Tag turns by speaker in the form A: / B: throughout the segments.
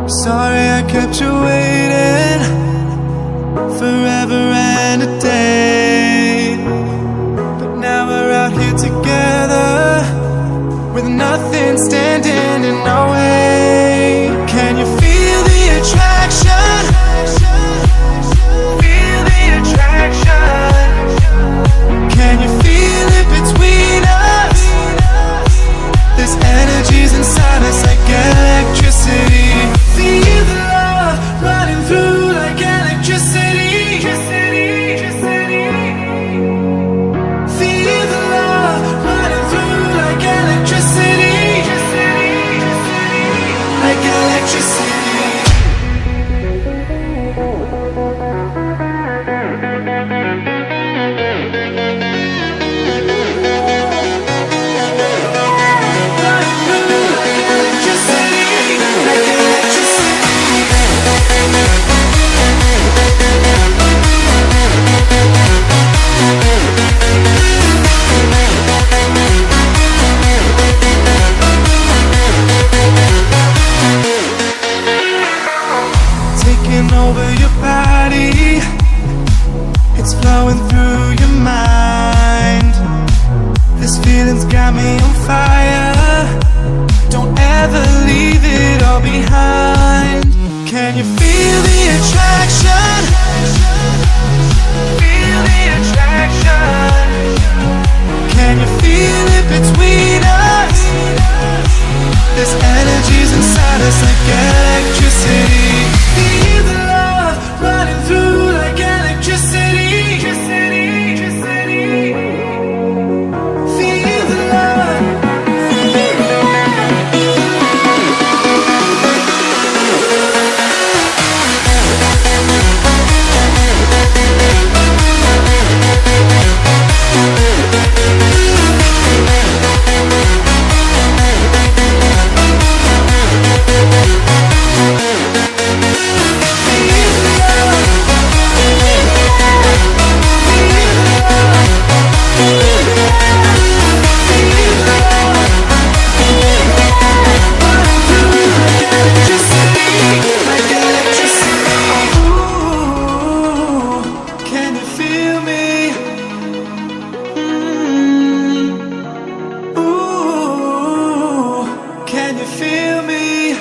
A: Sorry I kept you waiting forever and a day, but now we're out here together with nothing standing in our way. Can you feel the attraction? Feel the attraction. Can you feel it between us? This energy's inside us like electricity. Feel the love running through like electricity. Feel the love running through like electricity. Like electricity. Taking over your body, it's flowing through your mind. This feeling's got me on fire. Don't ever leave it all behind. Can you feel the attraction? Feel the attraction. Can you feel it between us? This energy's inside us like electricity. Feel the love running through like electricity. Feel the love. Can you feel me?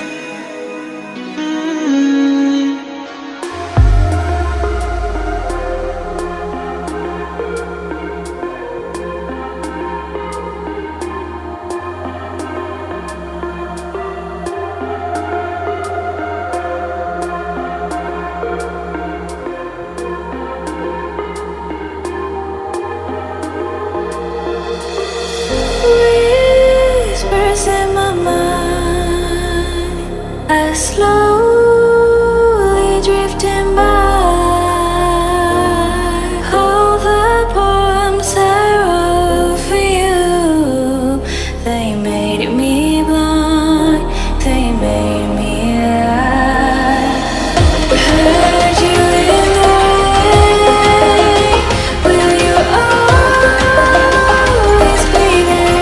B: Whispers in my mind, I slowly drifting by. All the poems I wrote for you, they made me blind, they made me lie. Heard you in the rain, will you always be there?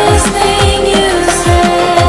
B: Last thing you said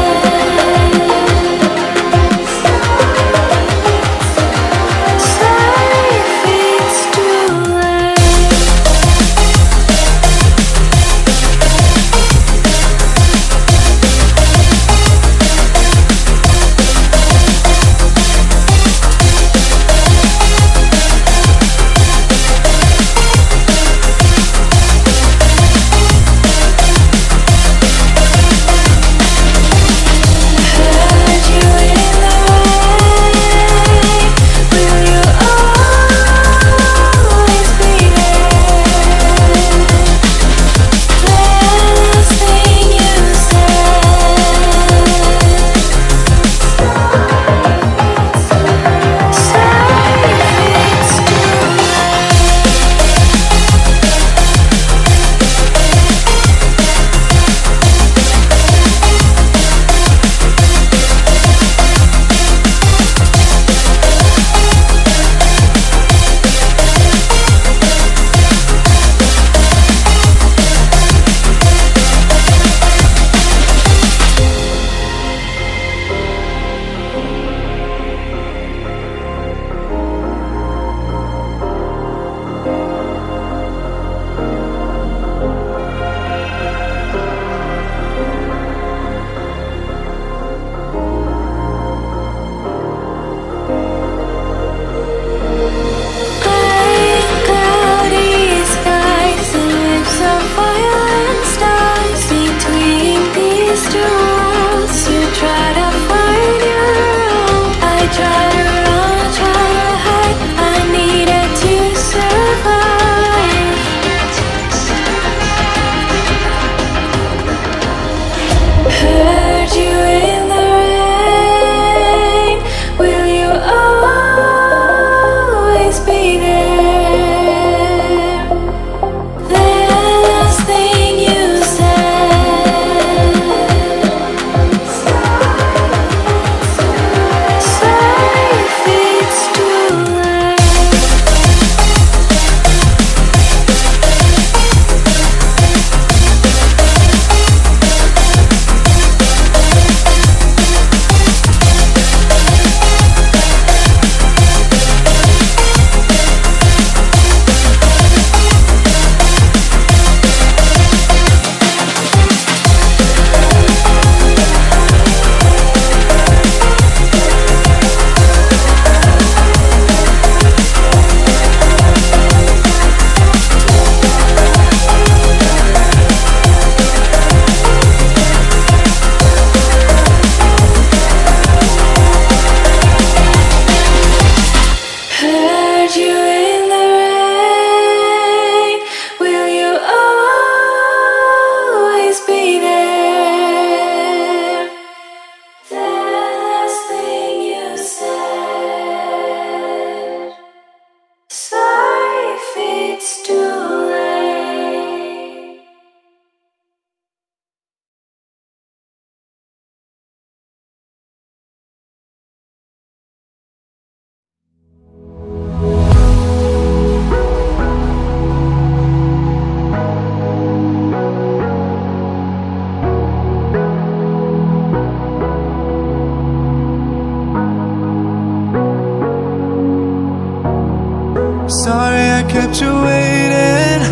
A: kept you waiting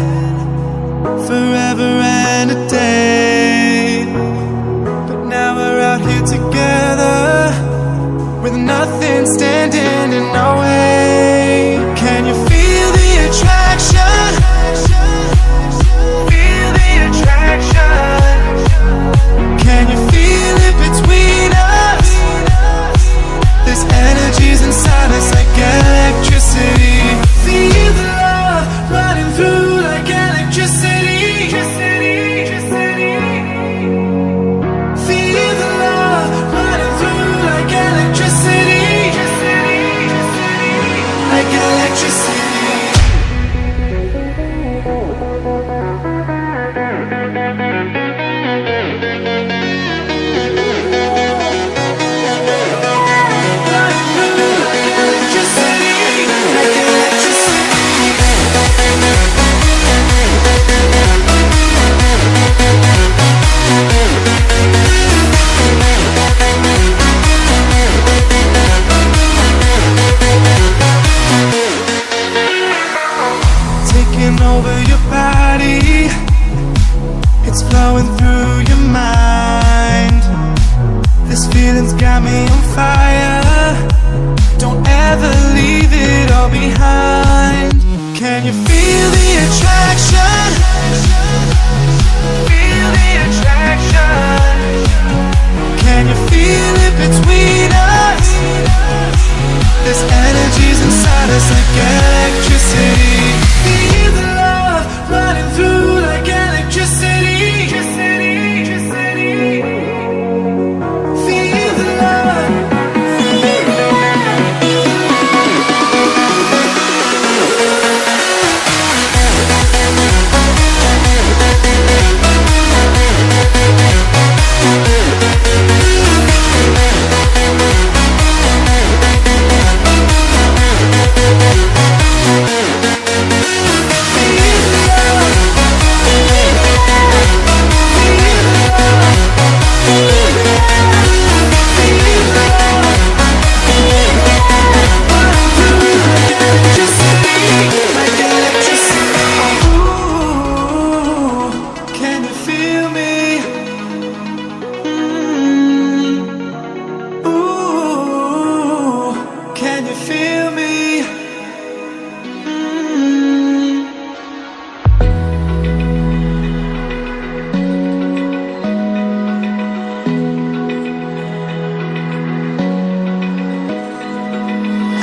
A: forever and a day. But now we're out here together with nothing standing in our way. Can you feel the attraction? Feel the attraction. Can you feel it between us? This energy's inside us like electricity. Feel the love running through like electricity. Feel the love running through like electricity. Like electricity. Taking over your body, it's flowing through your mind. This feeling's got me on fire. Don't ever leave it all behind. Can you feel the attraction? Feel the attraction. Can you feel it between us? This energy's inside us like electricity. Feel the love running through like electricity. Feel the love.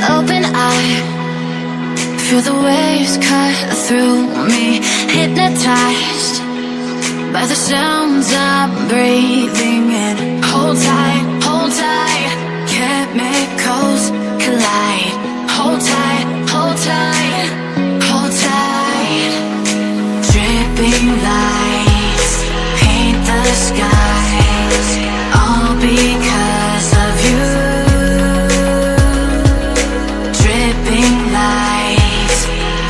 B: Open eye, feel the waves cut through me. Hypnotized by the sounds I'm breathing in. Hold tight, chemicals collide. Hold tight, hold tight, hold tight. Dripping lights paint the skies, all because of you. Dripping lights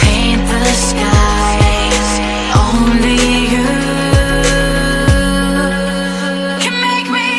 B: paint the skies, only you can make me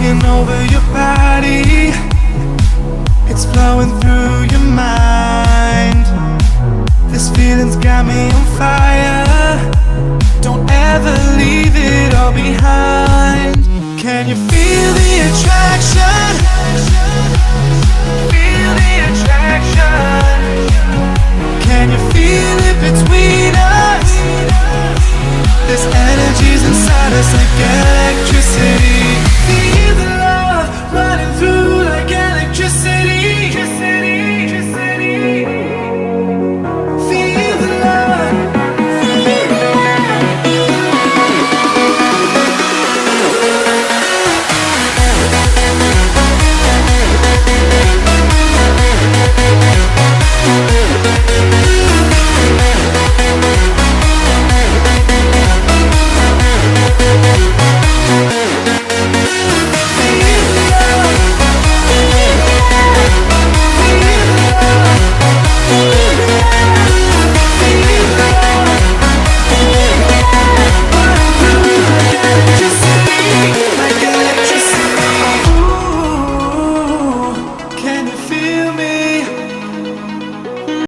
A: taking over your body. It's flowing through your mind. This feeling's got me on fire. Don't ever leave it all behind. Can you feel the attraction? Feel the attraction. Can you feel it between us? This energy's inside us again.